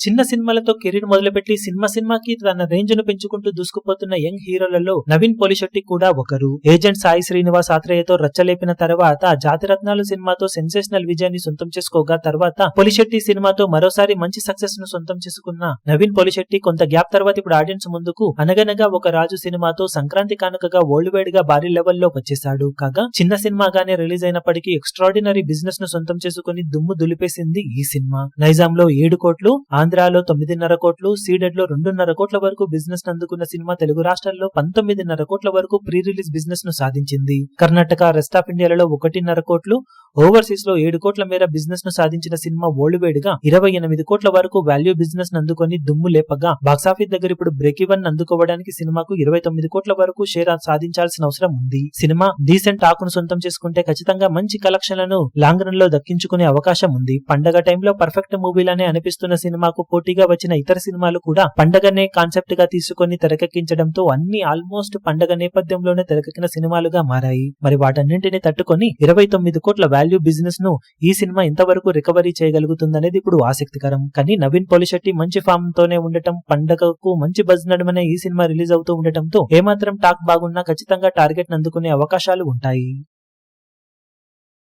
చిన్న సినిమాలతో కెరీర్ మొదలుపెట్టి సినిమాకి తన రేంజ్ ను పెంచుకుంటూ దూసుకుపోతున్న యంగ్ హీరోలలో నవీన్ పోలిశెట్టి కూడా ఒకరు. ఏజెంట్ సాయి శ్రీనివాస్ ఆత్రేయతో రచ్చలేపిన తర్వాత జాతిరత్నాలు సినిమాతో సెన్సేషనల్ విజయాన్ని సొంతం చేసుకోగా తర్వాత పోలిశెట్టి సినిమాతో మరోసారి మంచి సక్సెస్ ను సొంతం చేసుకున్న నవీన్ పోలిశెట్టి కొంత గ్యాప్ తర్వాత ఇప్పుడు ఆడియన్స్ ముందుకు అనగనగా ఒక రాజు సినిమాతో సంక్రాంతి కానుకగా వరల్డ్ వైడ్ గా భారీ లెవెల్లో వచ్చేశాడు. కాగా చిన్న సినిమాగానే రిలీజ్ అయినప్పటికీ ఎక్స్ట్రాడినరీ బిజినెస్ ను సొంతం చేసుకుని దుమ్ము దులిపేసింది ఈ సినిమా. నైజాంలో 7 కోట్లు, ఆంధ్రాలో 9.5 కోట్లు, సీడెడ్ లో 2.5 కోట్ల వరకు బిజినెస్ అందుకున్న సినిమా తెలుగు రాష్ట్రాల్లో 19.5 కోట్ల వరకు ప్రీ రిలీజ్ బిజినెస్ ను సాధించింది. కర్ణాటక, రెస్ట్ ఆఫ్ ఇండియాలో 1.5 కోట్లు, ఓవర్సీస్ లో 7 కోట్ల మేర బిజినెస్ ను సాధించిన సినిమా వరల్డ్ వైడ్ గా 28 కోట్ల వరకు వాల్యూ బిజినెస్ ను అందుకొని దుమ్ము లేపగా బాక్సాఫీస్ దగ్గర ఇప్పుడు బ్రేక్ ఈవెన్ అందుకోవడానికి సినిమాకు 29 కోట్ల వరకు షేర్ సాధించాల్సిన అవసరం ఉంది. సినిమా డీసెంట్ టాకును సొంతం చేసుకుంటే ఖచ్చితంగా మంచి కలెక్షన్లను లాంగ్ రన్ లో దక్కించుకునే అవకాశం ఉంది. పండగ టైంలో పర్ఫెక్ట్ మూవీలానే అనిపిస్తున్న సినిమాకు పోటీగా వచ్చిన ఇతర సినిమాలు కూడా పండగనే కాన్సెప్ట్ గా తీసుకుని తెరకెక్కించడంతో అన్ని ఆల్మోస్ట్ పండగ నేపథ్యంలోనే తెరకెక్కిన సినిమాలుగా మారాయి. మరి వాటన్నింటినీ తట్టుకొని 29 కోట్ల వాల్యూ బిజినెస్ ను ఈ సినిమా ఇంతవరకు రికవరీ చేయగలుగుతుందనేది ఇప్పుడు ఆసక్తికరం. కానీ నవీన్ పోలిశెట్టి మంచి ఫామ్ తోనే ఉండటం, పండగకు మంచి బజ్ నడుమనే ఈ సినిమా రిలీజ్ అవుతూ ఉండటంతో ఏమాత్రం టాక్ బాగున్నా ఖచ్చితంగా టార్గెట్ అందుకునే అవకాశాలు ఉంటాయి.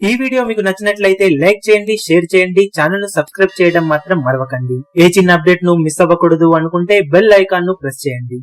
ఈ వీడియో మీకు నచ్చినట్లయితే లైక్ చేయండి, షేర్ చేయండి, ఛానల్ ను సబ్స్క్రైబ్ చేయడం మాత్రం మరవకండి. ఏ చిన్న అప్డేట్ ను మిస్ అవ్వకూడదు అనుకుంటే బెల్ ఐకాన్ ను ప్రెస్ చేయండి.